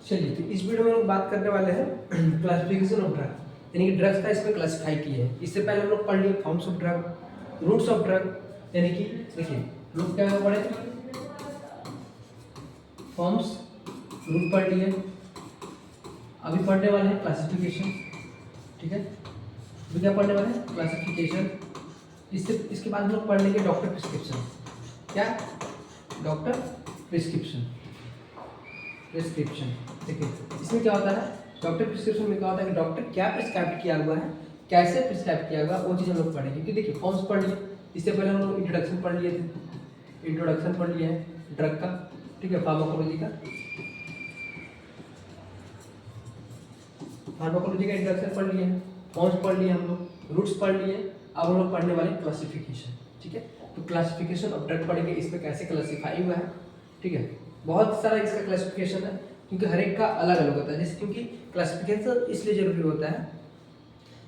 चलिए, तो इस वीडियो में हम बात करने वाले हैं क्लासिफिकेशन ऑफ ड्रग, यानी कि ड्रग्स का इसमें क्लासिफाई किए हैं। इससे पहले हम लोग पढ़ लिए forms of drug, routes of drug, यानी कि देखिए रूट क्या पढ़े, फॉर्म्स, रूट पढ़ लिए। अभी पढ़ने वाले हैं क्लासिफिकेशन, ठीक है। अभी क्या पढ़ने वाले हैं, क्लासिफिकेशन। इसके बाद हम लोग पढ़ लेंगे डॉक्टर प्रिस्क्रिप्शन। क्या, डॉक्टर प्रिस्क्रिप्शन। देखिए इसमें क्या होता है, डॉक्टर प्रिस्क्रिप्शन में क्या होता है कि डॉक्टर क्या प्रिस्क्राइब किया हुआ है, कैसे प्रिस्क्राइब किया हुआ है, वो चीज़ हम लोग पढ़ेंगे। क्योंकि देखिए फॉर्म्स पढ़ लिए, इससे पहले हम लोग इंट्रोडक्शन पढ़ लिए थे, इंट्रोडक्शन पढ़ लिया है ड्रग का, ठीक है, फार्माकोलॉजी का, फार्माकोलॉजी का इंट्रोडक्शन पढ़ लिए, फॉर्म्स पढ़ लिए हम लोग, रूट्स पढ़ लिए। अब हम लोग पढ़ने वाले क्लासिफिकेशन, ठीक है। तो क्लासिफिकेशन ऑफ ड्रग पढ़ेंगे, इसमें कैसे क्लासीफाई हुआ है, ठीक है। बहुत सारा इसका क्लासिफिकेशन है, क्योंकि हर एक का अलग अलग होता है। जैसे क्योंकि क्लासिफिकेशन इसलिए जरूरी होता है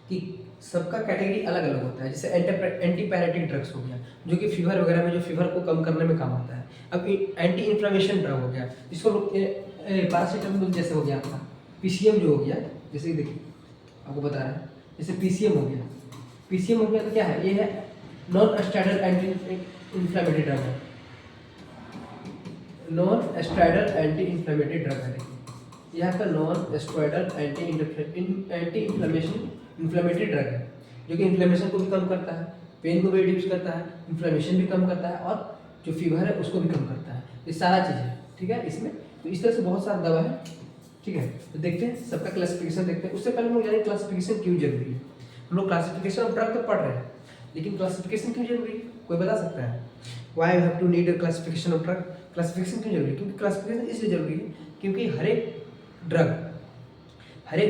कि सबका कैटेगरी अलग अलग होता है। जैसे एंटीपायरेटिक ड्रग्स हो गया, जो कि फीवर वगैरह में, जो फीवर को कम करने में काम आता है। अब एंटी इन्फ्लेमेशन ड्रग हो गया, जिसको पैरासीटामोल जैसे हो गया आपका, पीसीएम जो हो गया, जैसे देखिए आपको बता रहे हैं, जैसे पीसीएम हो गया, पीसीएम हो गया तो क्या है, ये है non steroidal anti inflammatory drug है, non steroidal anti inflammatory drug है। यहाँ का non steroidal anti inflammatory drug है, जो कि इन्फ्लेमेशन को भी कम करता है, पेन को भी रिड्यूस करता है, इन्फ्लेमेशन भी कम करता है, और जो फीवर है उसको भी कम करता है। ये सारा चीज़ है, ठीक है इसमें। तो इस तरह से बहुत सारा दवा है, ठीक है। तो देखते हैं सबका क्लासिफिकेशन देखते हैं। उससे पहले हम लोग जानें क्लासिफिकेशन क्यों जरूरी है। हम लोग क्लासिफिकेशन ऑफ ड्रग तो पढ़ रहे हैं, लेकिन क्लासिफिकेशन क्यों जरूरी है, कोई बता सकता है? Why we have to need a classification of drug. Classification क्यों जरूरी है? क्योंकि क्लासिफिकेशन इसलिए जरूरी है क्योंकि हर एक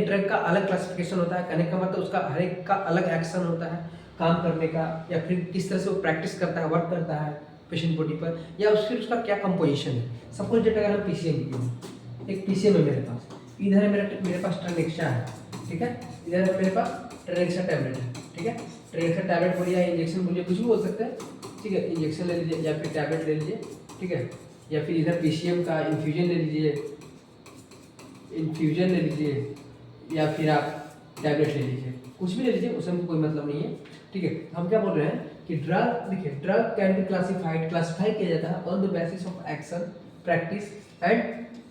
ड्रग का अलग क्लासिफिकेशन होता है। कहने का मतलब उसका हर एक का अलग एक्शन होता है काम करने का, या फिर किस तरह से वो प्रैक्टिस करता है, वर्क करता है पेशेंट बॉडी पर, या फिर उसका क्या कंपोजिशन है। सपोज डेट अगर हम पीसीएम की, एक पीसीएम है मेरे पास, इधर है मेरे पास ट्रेनेक्सा है, ठीक है, इधर है मेरे पास ट्रेनेक्सा टैबलेट है, ठीक है। ट्रेनेक्सा टैबलेट बोलिए या इंजेक्शन बोलिए, कुछ भी बोल सकते हैं, ठीक है। इंजेक्शन ले लीजिए या फिर टैबलेट ले लीजिए, ठीक है। या फिर इधर पीसीएम का इन्फ्यूजन ले लीजिए, या फिर आप टैबलेट ले लीजिए, कुछ भी ले लीजिए, उसमें कोई मतलब नहीं है, ठीक है। हम क्या बोल रहे हैं कि ड्रग, देखिए ड्रग कैन बी क्लासिफाई किया जाता है on the basis of action, practice and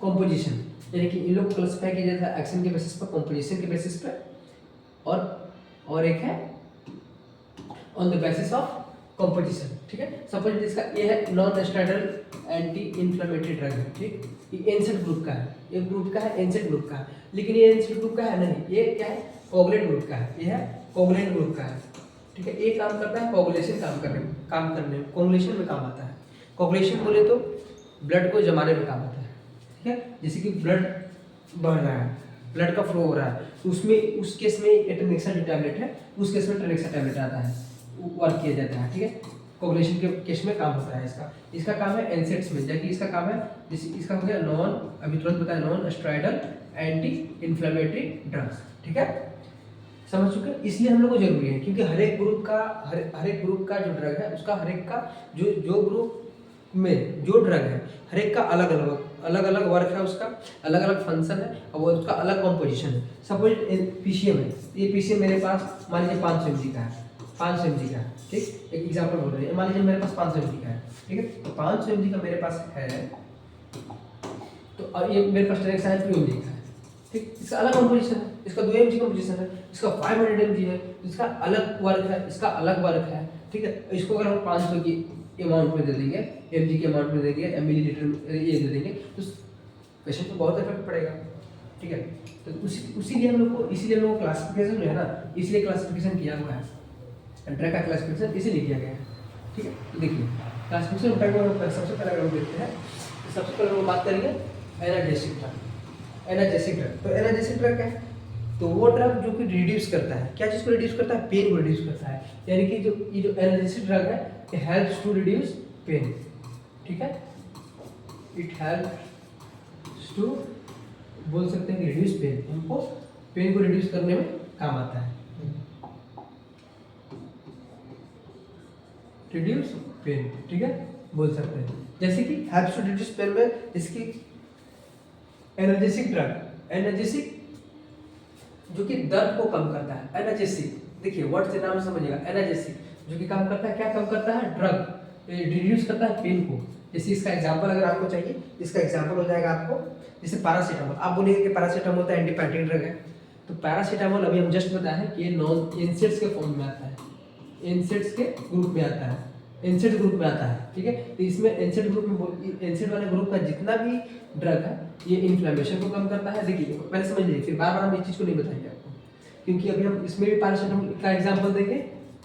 composition. यानी कि इन लोग को क्लासिफाई किया जाता है एक्शन के बेसिस पर, कॉम्पोजिशन के बेसिस पर, और एक है on the basis of composition, ठीक है। सपोज इसका ये है non steroidal anti inflammatory drug है, ठीक, ये एनसेड ग्रुप का है, एक ग्रुप का है एनसेड ग्रुप का है, लेकिन ये एनसेड ग्रुप का है नहीं, ये क्या है, कोवलेंट ग्रुप का है, ये है कोवलेंट ग्रुप का है, ठीक है। ये काम करता है कोगुलेशन करने में, कोगुलेशन में काम आता है। कोगुलेशन बोले तो ब्लड को जमाने में काम आता है, ठीक है। जैसे कि ब्लड बढ़ रहा है, ब्लड का फ्लो हो रहा है, तो उसमें उस केस में ट्रेनेक्सा जो टैबलेट है, उस केस में ट्रेनेक्सा टैबलेट आता है, वर्क किया जाता है, ठीक है। कोगुलेशन के केस में काम होता है इसका काम है एनसेड्स में, जबकि इसका काम है, जैसे इसका हो गया नॉन, अभी तुरंत बताया, non steroidal anti inflammatory drugs, ठीक है, समझ चुके। इसलिए हम लोग को जरूरी है क्योंकि हर एक ग्रुप का जो ड्रग है, उसका हर एक का जो ग्रुप में जो ड्रग है, हर एक का अलग अलग वर्क है, उसका अलग अलग फंक्शन है, और वो उसका अलग कॉम्पोजिशन है। सपोज पीसीएम है, ये पीसीएम मेरे पास मान लीजिए 500 mg का है, 500 mg का है, ठीक, एक एग्जाम्पल बोल रहे हैं, मान लीजिए मेरे पास 500 mg का है, ठीक है। तो 500 mg का मेरे पास है, तो अब ये मेरे पास ट्रेनेक्सा है 2 mg का है, ठीक, इसका अलग कॉम्पोजिशन है, इसका 2 mg कॉम्पोजिशन है, इसका 500 mg है, इसका अलग वर्क है, इसका अलग वर्क है, ठीक है। इसको अगर हम 500 की अमाउंट में दे देंगे, mg के अमाउंट में देंगे, मिलीलीटर ये दे देंगे, तो पेशेंट को बहुत इफेक्ट पड़ेगा, ठीक है। तो इसीलिए हम लोग को क्लासिफिकेशन जो है ना, इसलिए क्लासिफिकेशन किया हुआ है, ड्रग का क्लासिफिकेशन इसीलिए किया गया है, ठीक है। तो देखिए क्लासिफिकेशन ड्रग में सबसे पहले अगर हम देखते हैं, तो सबसे पहले हम बात करेंगे एनाल्जेसिक ड्रग। तो एनाल्जेसिक ड्रग क्या है? तो वो ड्रग जो कि रिड्यूस करता है, क्या चीज़ को रिड्यूस करता है, पेन को रिड्यूस करता है। यानी कि ये जो एनाल्जेसिक ड्रग है, it helps to reduce pain, ठीक है, it helps to, बोल सकते हैं कि reduce pain, हमको पेन को रिड्यूस करने में काम आता है, रिड्यूस पेन, ठीक है, बोल सकते हैं। जैसे कि helps to reduce pain में इसकी एनर्जेसिक ड्रग, एनर्जेसिक जो कि दर्द को कम करता है, एनर्जेसिक, देखिए वर्ड से नाम समझिएगा, एनर्जेसिक जो कि काम करता है, क्या काम करता है, ड्रग रिड्यूस करता है पेन को। जैसे इसका एग्जांपल अगर आपको चाहिए, इसका एग्जांपल हो जाएगा आपको जैसे पैरासीटामोल, आप बोलिए कि पैरासीटामोल तो एंटीपायरेटिक ड्रग है, तो पैरासीटामोल अभी हम जस्ट बताया है कि ये नॉन एनसेड्स के फॉर्म में आता है, एनसेड्स के ग्रुप में आता है, एनसेड ग्रुप में आता है, ठीक है। तो इसमें एनसेड ग्रुप में, एनसेड वाले ग्रुप का जितना भी ड्रग है ये इन्फ्लेमेशन को कम करता है। देखिए पहले समझ लीजिए, फिर बार बार हम इस चीज़ को नहीं बताएंगे आपको, क्योंकि अभी हम इसमें भी पैरासीटामोल का एग्जांपल देंगे,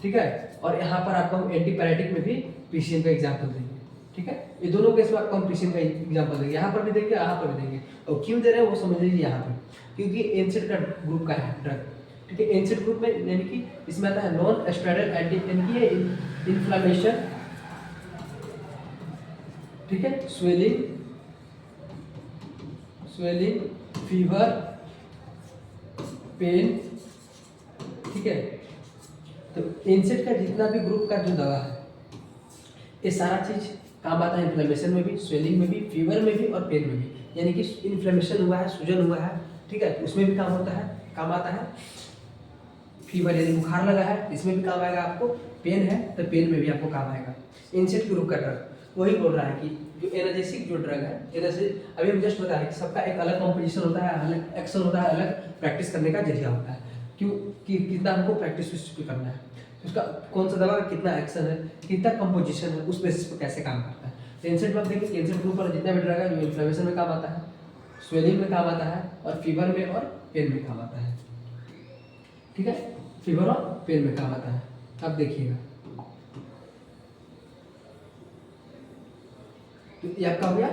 ठीक है, और यहाँ पर आपको हम एंटीपायरेटिक में भी पीसीएम का एग्जांपल देंगे, ठीक है। ये दोनों केस में आपको हम पीसीएम का एग्जांपल देंगे, यहाँ पर भी देंगे, यहाँ पर भी देंगे। और क्यों दे रहे हैं वो समझ लीजिए यहाँ पर, क्योंकि एनसेड का ग्रुप का है ड्रग, ठीक है। एनसेड ग्रुप में यानी कि इसमें आता है नॉन स्टेरॉइडल एंटी, यानी कि ये इन्फ्लेमेशन, ठीक है, स्वेलिंग, स्वेलिंग, फीवर, पेन, ठीक है। तो एनसेड का जितना भी ग्रुप का जो दवा है ये सारा चीज काम आता है, इन्फ्लेमेशन में भी, स्वेलिंग में भी, फीवर में भी और पेन में भी। यानी कि इन्फ्लेमेशन हुआ है, सूजन हुआ है, ठीक है, उसमें भी काम होता है, काम आता है। फीवर यदि बुखार लगा है इसमें भी काम आएगा आपको, पेन है तो पेन में भी आपको काम आएगा। एनसेड के ग्रुप का ड्रग वही बोल रहा है कि जो एनर्जेसिक जो ड्रग है, एनर्जेसिक अभी हम जस्ट बताया कि सबका एक अलग कॉम्पोजिशन होता है, अलग एक्शन होता है, अलग प्रैक्टिस करने का जरिया होता है। क्यों कि कितना हमको प्रैक्टिस करना है, उसका कौन सा दवा का कितना एक्शन है, कितना कंपोजिशन है, उस बेसिस पर कैसे काम करता है। एनसेड में आप देखिए, एनसेड ग्रुप पर जितना भी ड्रग है जो इन्फ्लेमेशन में काम आता है, स्वेलिंग में काम आता है और फीवर में और पेन में काम आता है, ठीक है, फीवर और पेन में काम आता है। अब देखिएगा तो ये आपका हो गया,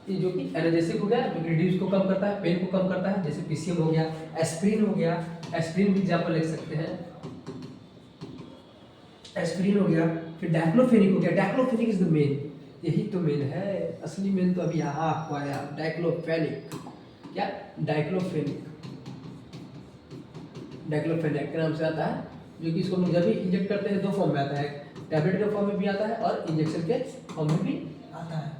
ये जो कि एनाल्जेसिक हो गया, जो रिड्यूस को कम करता है, पेन को कम करता है, जैसे पीसीएम हो गया, एस्प्रिन हो गया, एस्प्रिन भी एग्जांपल लिख सकते हैं, एस्प्रिन हो गया। फिर डाइक्लोफेनिक हो गया, डाइक्लोफेनिक इज द मेन, यही तो मेन है, असली मेन तो अभी यहाँ आपको आया, डाइक्लोफेनिक, क्या डाइक्लोफेनिक, डाइक्लोफेनिक के नाम से आता है, जो कि इसको हम जब भी इंजेक्ट करते हैं दो फॉर्म में आता है, टैबलेट के फॉर्म में भी आता है और इंजेक्शन के फॉर्म में भी आता है।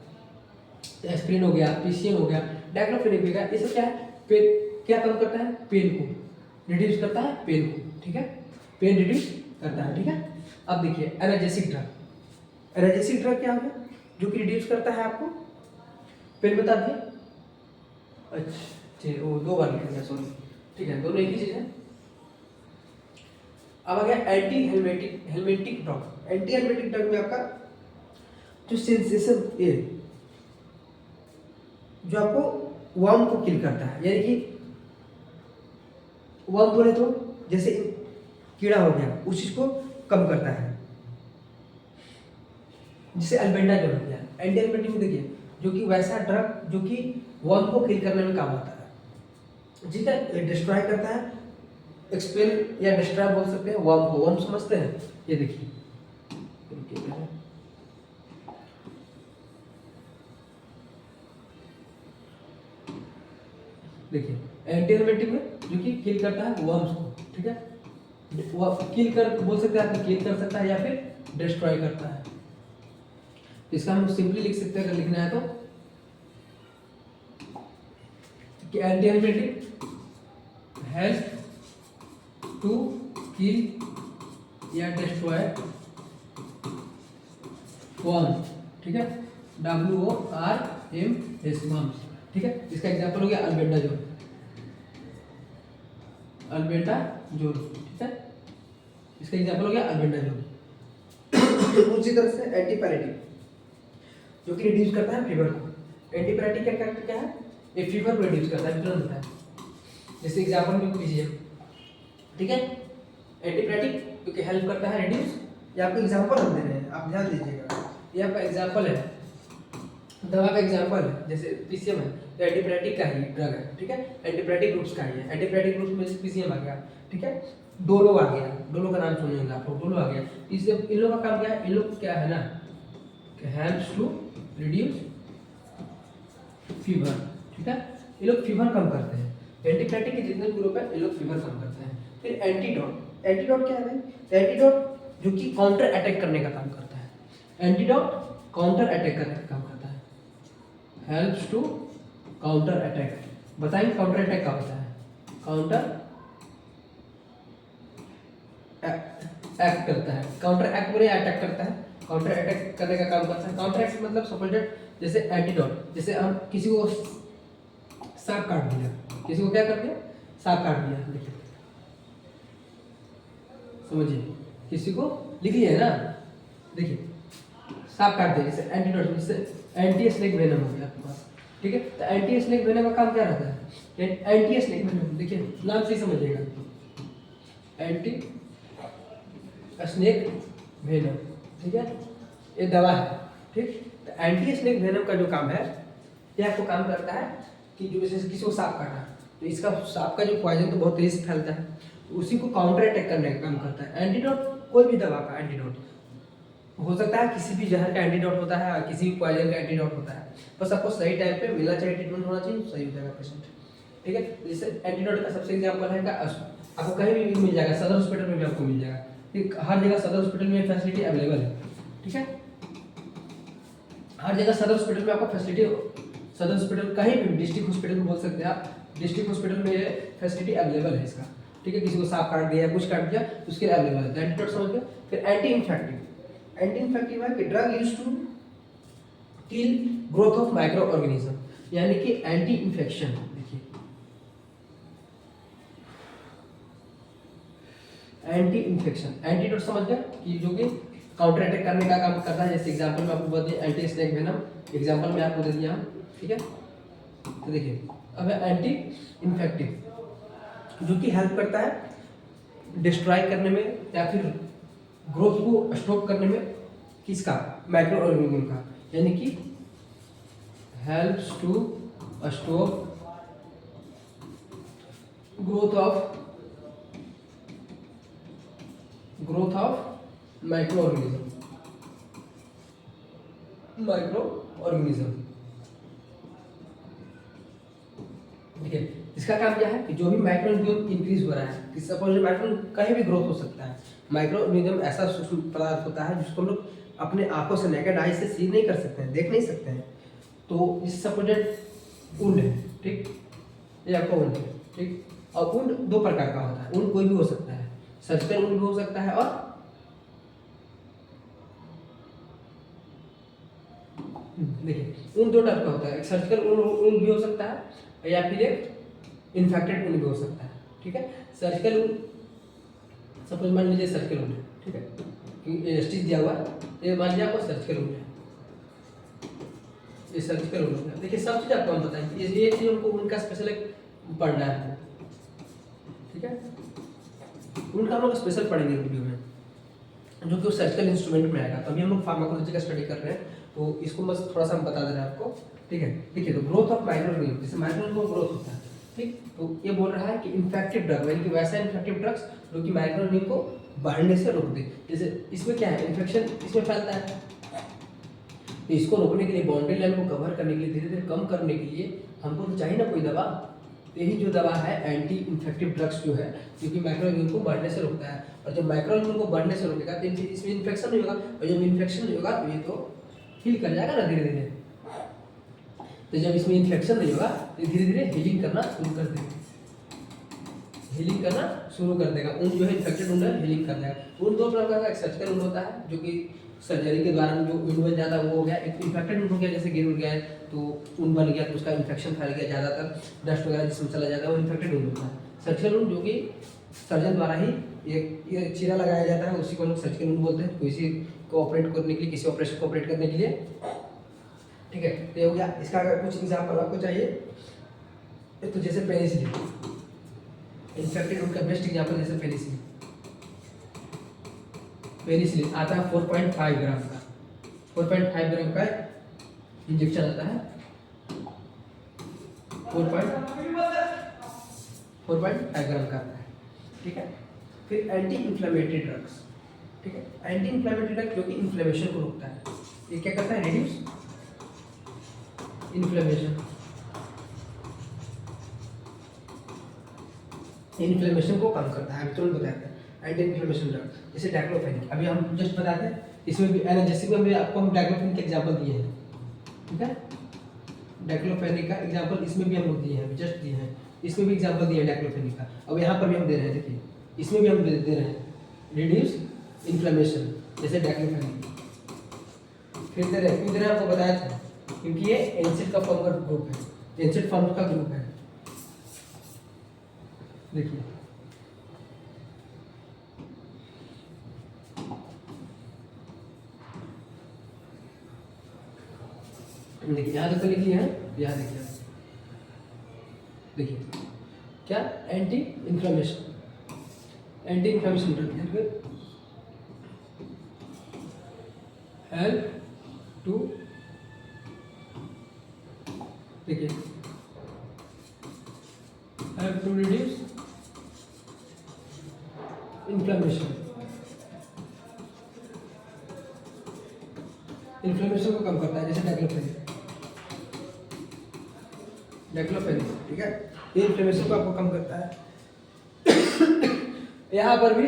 एस्प्रिन हो गया, पीसीएम हो गया, डाइक्लोफेनिक हो गया, ये सब क्या है, पेन क्या कम करता है, पेन को रिड्यूस करता है, पेन को, ठीक है, पेन रिड्यूस करता है, ठीक है। अब देखिए एनर्जेसिक ड्रग, एनर्जेसिक ड्रग क्या हो गया, जो कि रिड्यूस करता है आपको पेन, बता दिए, अच्छा ठीक, वो दो बार लिख दिया, सॉरी, ठीक है, दोनों एक ही चीज है। अब आ गया anti helminthic, helminthic drug. Anti helminthic drug में आपका जो सेंसेशन ए, जो आपको वर्म को किल करता है, यानी कि वर्म बोले तो जैसे कीड़ा हो गया, उस चीज को कम करता है, जिसे अल्बेंडाजोल हो गया। एंटी हेलमेटिक में देखिए जो कि वैसा ड्रग जो कि वर्म को किल करने में काम आता है, ठीक है, डिस्ट्रॉय करता है, एक्सपेल या डिस्ट्रॉय बोल सकते हैं वर्म को, वर्म समझते हैं, ये देखिए देखिए एंटी हेलमेटिक में जो कि किल करता है वर्म्स को, ठीक है, वो किल कर बोल सकते हैं, आप किल कर सकता है या फिर डिस्ट्रॉय करता है। इसका हम सिंपली लिख सकते हैं, अगर लिखना है तो कि anthelmintic help to kill या डिस्ट्रॉय वर्म, ठीक है, WORMS, वर्म्स, ठीक है। इसका एग्जांपल हो गया अल्बेंडाजोल, अल्बेंडाजोल, ठीक है, इसका एग्जांपल हो गया अल्बेंडाजोल। उसी तरह से एंटीपायरेटिक जो कि रिड्यूस करता है फीवर को, एंटीपायरेटिक का कैरेक्टर क्या है, ये फीवर को रिड्यूस करता है, तुरंत होता है, जैसे एग्जांपल में लीजिए, ठीक है, एंटीपायरेटिक क्योंकि हेल्प करता है रिड्यूस, ये आपको एग्जांपल हम दे रहे हैं, आप ध्यान दीजिएगा, ये आपका एग्जांपल है, दवा का एग्जांपल है, जैसे पीसीएम है तो एंटीपायरेटिक का ही ड्रग है, ठीक है, एंटीपायरेटिक ग्रुप्स का ही है, एंटीपायरेटिक ग्रुप्स में पीसीएम आ गया, ठीक है, डोलो आ गया, डोलो का नाम सुने होंगे आप लोग, डोलो आ गया, इससे इन लोगों का काम क्या है, इन लोग क्या है ना, हेल्प्स टू रिड्यूस फीवर, ठीक है, ये लोग फीवर कम करते हैं, एंटीपायरेटिक के जितने ग्रुप है ये लोग फीवर कम करते हैं। फिर एंटीडोट, एंटीडोट क्या है भाई, एंटीडोट जो कि काउंटर अटैक करने का काम करता है, एंटीडोट काउंटर अटैक करने का काम करता है, हेल्प्स टू काउंटर अटैक। बताएंगे काउंटर अटैक क्या होता है? काउंटर एक्ट करता है, काउंटर एक्ट बोले अटैक करता है, काउंटर अटैक करने का काम करता है। काउंटर एक्ट मतलब सपोजेड जैसे एंटीडोट, जैसे हम किसी को सांप काट दिया, किसी को क्या कर दिया? सांप काट दिया। देखिए समझिए, किसी को लिख लिया है ना, देखिए सांप काट दिया, जैसे एंटीडोट, जैसे एंटी स्नेक वेनम हो गया आपके पास, ठीक है। तो एंटी स्नेक वेनम का काम क्या रहता है? एंटी स्नेक वेनम, देखिए नाम से ही समझिएगा, एंटी स्नेक वेनम, ठीक है, ये दवा है, ठीक। तो एंटी स्नेक वेनम का जो काम है, ये आपको काम करता है कि जो जैसे किसी को सांप काटा, तो इसका सांप का जो पॉइजन तो बहुत तेजी से फैलता है, उसी को काउंटर अटैक करने का काम करता है। एंटीडोट कोई भी दवा का एंटीडोट हो सकता है, किसी भी जहर का एंटीडोट होता है, किसी भी पॉइजन का एंटीडोट होता है, बस आपको सही टाइम पे मिलना चाहिए, ट्रीटमेंट होना चाहिए, सही हो जाएगा पेशेंट, ठीक है। जैसे एंटीडोट का सबसे एग्जाम्पल है आपको कहीं भी मिल जाएगा, सदर हॉस्पिटल में भी आपको मिल जाएगा, ठीक। हर जगह सदर हॉस्पिटल में फैसिलिटी अवेलेबल है, ठीक है। हर जगह सदर हॉस्पिटल में आपको फैसिलिटी, सदर हॉस्पिटल कहीं भी डिस्ट्रिक्ट हॉस्पिटल में बोल सकते हैं आप, डिस्ट्रिक्ट हॉस्पिटल में फैसिलिटी अवेलेबल है इसका, ठीक है। किसी को सांप काट दिया, कुछ काट दिया, उसके लिए अवेलेबल है एंटीडोट, समझ गए। फिर एंटी इन्फेक्टिव, एंटी इन्फेक्टिव है कि drug used to kill growth of microorganism, यानी कि एंटी इन्फेक्शन। देखिए एंटी इन्फेक्शन, एंटीडोट समझ गए कि जो कि काउंटर अटैक करने का काम करता है। जैसे एग्जांपल में आपको बता दिया एंटी स्नेक वेनम, एग्जांपल में आपको दे दिया हम, ठीक है। तो देखिए अब है एंटी इन्फेक्टिव, जो कि हेल्प करता है डिस्ट्रॉय करने में या फिर ग्रोथ को स्टॉप करने में, किसका? माइक्रो ऑर्गेनिज्म का, यानी कि helps to stop growth of microorganism, ठीक है। इसका काम क्या है कि जो भी माइक्रो ऑर्गेनिज्म इंक्रीज हो रहा है, कि सपोज माइक्रो कहीं भी ग्रोथ हो सकता है। माइक्रो ऑर्गेनिज्म ऐसा सूक्ष्म पदार्थ होता है जिसको हम लोग अपने आंखों से नेकेड आई से सी नहीं कर सकते हैं, देख नहीं सकते हैं। तो इस सपोजेड ऊन है, ठीक, ये आपका ऊन है, ठीक। और ऊन दो प्रकार का होता है, ऊन कोई भी हो सकता है, सर्जिकल ऊन भी हो सकता है, और देखिए ऊन दो टाइप का होता है, एक सर्जिकल ऊन भी हो सकता है या फिर एक इन्फेक्टेड ऊन भी हो सकता है, ठीक है। सर्जिकल ऊन सपोज मान लीजिए सर्जिकल ऊन है, ठीक है, स्टिच दिया हुआ है, ये मान लीजिए आपको सर्जिकल ऊन है, ये सर्जिकल ऊन है। देखिए सब चीज़ आपको हम बताएंगे, ये चीज़ हमको उनका स्पेशल पढ़ना है, ठीक है। उनका हम लोग स्पेशल पढ़ेंगे वीडियो में, जो कि सर्जिकल इंस्ट्रूमेंट में आएगा। तो अभी हम लोग फार्माकोलॉजी का स्टडी कर रहे हैं, तो इसको बस थोड़ा सा हम बता दे रहे हैं आपको, ठीक है। देखिए तो ग्रोथ ऑफ माइक्रो ऑर्गेनिज्म, जैसे माइक्रो ऑर्गेनिज्म ग्रोथ होता है, ठीक। तो ये बोल रहा है कि इन्फेक्टिव ड्रग, यानी कि वैसा इन्फेक्टिव ड्रग्स जो कि माइक्रो ऑर्गेनिज्म को बढ़ने से रोक दे। जैसे इसमें क्या है, इन्फेक्शन इसमें फैलता है, तो इसको रोकने के लिए, बाउंड्री लाइन को कवर करने के लिए, धीरे धीरे कम करने के लिए हमको तो चाहिए ना कोई दवा। यही जो दवा है एंटी इन्फेक्टिव ड्रग्स जो है, जो कि माइक्रो ऑर्गेनिज्म को बढ़ने से रोकता है। और जब माइक्रो ऑर्गेनिज्म को बढ़ने से रोकेगा तो इसमें इन्फेक्शन नहीं होगा, और जब इन्फेक्शन नहीं होगा तो ये तो हील कर जाएगा ना धीरे धीरे। तो जब इसमें इन्फेक्शन नहीं होगा तो धीरे धीरे हीलिंग करना शुरू कर देगा, हीलिंग करना शुरू कर देगा। ऊन जो है इन्फेक्टेड ऊन है, हीलिंग कर देगा। ऊन दो प्रकार का, एक सर्जिकल ऊन होता है जो कि सर्जरी के द्वारा जो ऊन बन जाता है वो हो गया, एक इन्फेक्टेड ऊन हो गया, जैसे गिर उड़ गया है तो ऊन बन गया, तो उसका इन्फेक्शन फैल गया, ज़्यादातर डस्ट वगैरह जिसमें चला जाता है वो इन्फेक्टेड ऊन होता है। सर्जिकल ऊन जो कि सर्जन द्वारा ही ये चीरा लगाया जाता है, उसी को हम लोग सर्जिकल ऊन बोलते हैं, किसी को ऑपरेट करने के लिए, किसी ऑपरेशन को ऑपरेट करने के लिए, ठीक है। तो ये हो गया। इसका अगर कुछ एग्जाम्पल आपको चाहिए तो जैसे पेनिसिलिन, इन्फेक्टेड ऊन का बेस्ट एग्जाम्पल जैसे पेनिसिलिन। पेनिसिलिन आता है 4.5 ग्राम का, 4.5 ग्राम का इंजेक्शन आता है, 4.5 ग्राम का आता है, ठीक है। फिर एंटी इन्फ्लेमेटरी ड्रग्स, ठीक है। एंटी इन्फ्लेमेटरी ड्रग जो कि इन्फ्लेमेशन को रोकता है, ये क्या करता है, रिड्यूस इन्फ्लेमेशन, इन्फ्लेमेशन को कम करता है। तुरंत बताते हैं एंटी इन्फ्लेमेशन ड्रग, जैसे डाइक्लोफेनिक, अभी हम जस्ट बताते हैं, इसमें भी एनाल्जेसिक में भी आपको हम डाइक्लोफेनिक के एग्जांपल दिए हैं, ठीक है। डाइक्लोफेनिक का एग्जांपल इसमें भी हम लोग दिए हैं, जस्ट दिए हैं, इसमें भी एग्जांपल दिया है डाइक्लोफेनिक का। अब यहाँ पर भी हम दे रहे हैं, देखिए इसमें भी हम दे रहे हैं रिड्यूस इन्फ्लेमेशन जैसे डाइक्लोफेनिक। फिर दे रहे हैं, क्यों दे रहे हैं आपको बताया था, क्योंकि ये एनसिड का फॉर्म का ग्रुप है, एनसिड फॉर्म का ग्रुप है। देखिए देखिए यहाँ तक लिख लिया है, यहाँ देखिए देखिए क्या anti inflammation, anti inflammation drug help to, देखिए help to reduce inflammation, inflammation को कम करता है, जैसे डाइक्लोफेनिक, डाइक्लोफेनिक, ठीक है, ये इन्फ्लेमेशन को आपको कम करता है। यहाँ पर भी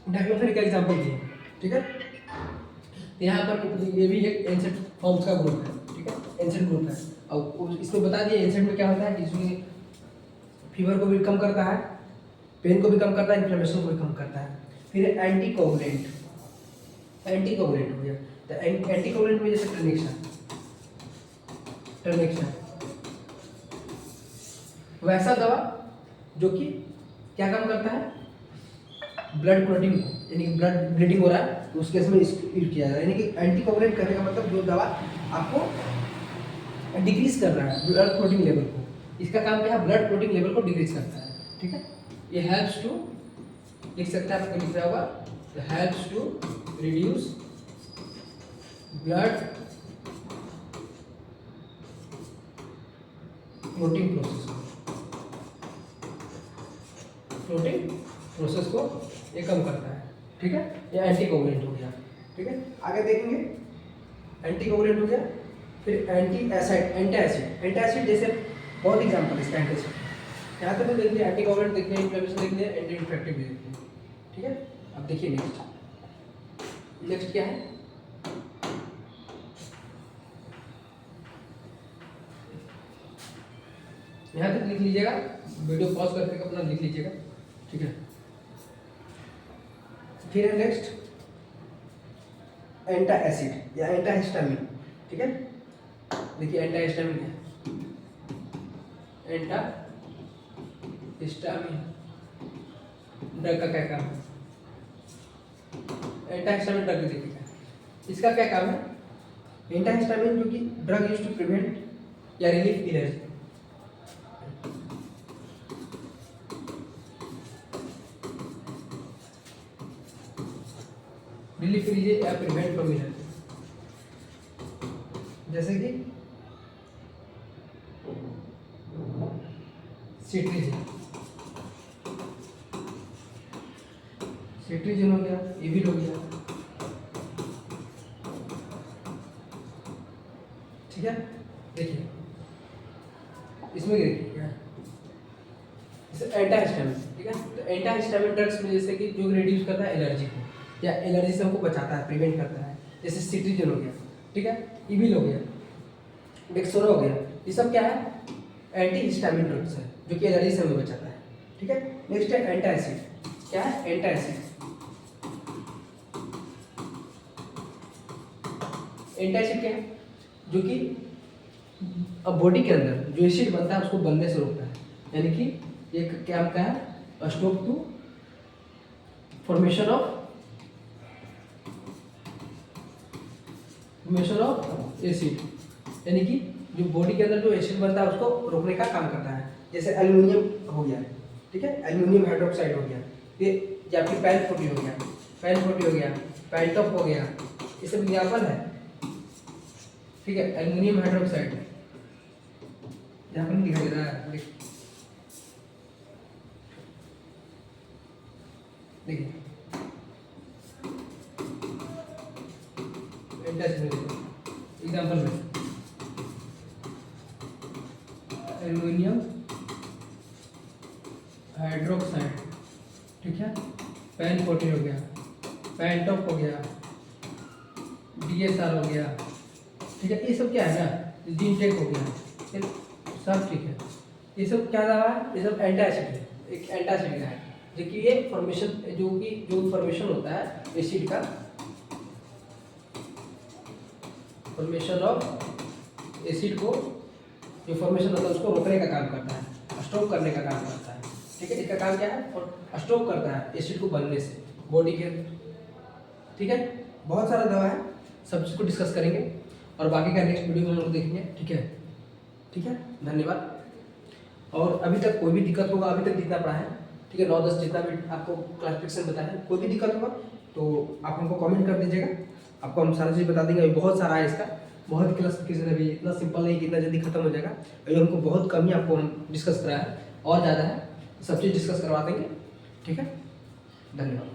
डाइक्लोफेनिक का एग्जांपल दिए, ठीक है। यहाँ पर ये भी एक एनसेड फॉर्म्स का ग्रुप है, ठीक है, एनसेड ग्रुप है। और इसमें बता दिए एनसेड में क्या होता है, इसमें फीवर को भी कम करता है, पेन को भी कम करता है, इन्फ्लेमेशन को भी कम करता है। फिर एंटी कोगुलेंट, एंटी कोगुलेंट हो गया, तो एंटी कोगुलेंट में जैसे टर्निक्शन वैसा दवा जो कि क्या काम करता है, ब्लड क्लॉटिंग को, यानी कि ब्लड ब्लीडिंग हो रहा है तो उस केस में इसको यूज किया जा रहा है। यानी कि एंटी कोगुलेंट करने का मतलब जो दवा आपको डिक्रीज कर रहा है ब्लड क्लॉटिंग लेवल को, इसका काम क्या है, ब्लड क्लॉटिंग लेवल को डिक्रीज करता है, ठीक है। ये हेल्प्स टू, लिख सकते हैं, आपको लिख रहा होगा, helps to reduce blood clotting process को ये कम करता है, ठीक है। ये एंटी कोगुलेंट हो गया, ठीक है। आगे देखेंगे, एंटी कोगुलेंट हो गया, फिर एंटी एसिड जैसे बहुत एग्जांपल इसका एंटी एसिड। यहाँ तक तो देख लिया, एंटी कोगुलेंट देख लिया, इन्फ्लेमेशन देख लिया, एंटी इन्फेक्टिव देख लिया, ठीक है। अब देखिए नेक्स्ट क्या है, यहाँ तक लिख लीजिएगा, वीडियो पॉज करके अपना लिख लीजिएगा, ठीक है। फिर है नेक्स्ट एंटा एसिड या एंटा हिस्टामिन, ठीक है। देखिए एंटा हिस्टामिन क्या है, एंटा हिस्टामिन ड्रग का क्या काम है, एंटा हिस्टामिन ड्रग देखिए इसका क्या काम है, एंटा हिस्टामिन जो कि ड्रग यूज्ड टू प्रिवेंट या रिलीफ एलर्जी, रिलीफ लीजिए या प्रिवेंट फ्रॉम एलर्जी, जैसे कि सिट्रीजिन हो गया, इविल हो गया, ठीक है। देखिए इसमें देखिए क्या एंटा हिस्टामिन, ठीक है। तो एंटा हिस्टामिन ड्रग्स में जैसे कि जो रिड्यूस करता है एलर्जी को या एलर्जी से हमको बचाता है, प्रिवेंट करता है, जैसे सिट्रीजिन हो गया, ठीक है, इविल हो गया, डेक्सोरो हो गया, ये सब क्या है, एंटी हिस्टामिन ड्रग्स है जो कि एलर्जी से हमें बचाता है, ठीक है। नेक्स्ट है एंटा एसिड, क्या है, एंटा एसिड, एंटा एसिड क्या है, जो कि अब बॉडी के अंदर जो एसिड बनता है उसको बनने से रोकता है, यानी कि एक क्या का है, stop to formation of acid, यानी कि जो बॉडी के अंदर जो एसिड बनता है उसको रोकने का काम करता है। जैसे एल्युमिनियम हो गया, ठीक है, एल्युमिनियम हाइड्रोक्साइड हो गया, ये या फिर पैन 40 हो गया, पैंटॉप हो गया, ये सब एग्जाम्पल है, ठीक है। एल्युमिनियम हाइड्रोक्साइड यहाँ पर नहीं दिखाई दे रहा है, देखिए एग्जाम्पल में एल्युमिनियम हाइड्रोक्साइड, ठीक है, पैन 40 हो गया, पैंटॉप हो गया, DSR हो गया, ठीक है। ये सब क्या है ना, जिंटेक हो गया, सब ठीक है। ये सब क्या दवा है? ये सब एंटासिड है, एक एंटासिड है, जो कि ये फॉर्मेशन जो फॉर्मेशन होता है एसिड का, फॉर्मेशन ऑफ एसिड को, जो फॉर्मेशन होता है उसको रोकने का काम करता है, स्टॉप करने का काम करता है। ठीक है, इसका काम क्या है? और स्टॉप करता है एसिड को बनने से बॉडी के। ठीक है, बहुत सारा दवा है, सब चीज़ को डिस्कस करेंगे और बाकी का नेक्स्ट वीडियो में हम लोग देखेंगे। ठीक है, ठीक है, धन्यवाद। और अभी तक कोई भी दिक्कत होगा, अभी तक जितना पढ़ा है, ठीक है, 9-10 जितना भी आपको क्लासिफिकेशन बताया है, कोई भी दिक्कत होगा तो आप हमको कमेंट कर दीजिएगा, आपको हम सारा चीज़ बता देंगे। अभी बहुत सारा है इसका, बहुत क्लासिफिकेशन अभी इतना सिंपल नहीं कि इतना जल्दी खत्म हो जाएगा। अभी हमको बहुत कम ही आपको हम डिस्कस कराया है, और ज़्यादा है, सब चीज़ डिस्कस करवा देंगे। ठीक है, धन्यवाद।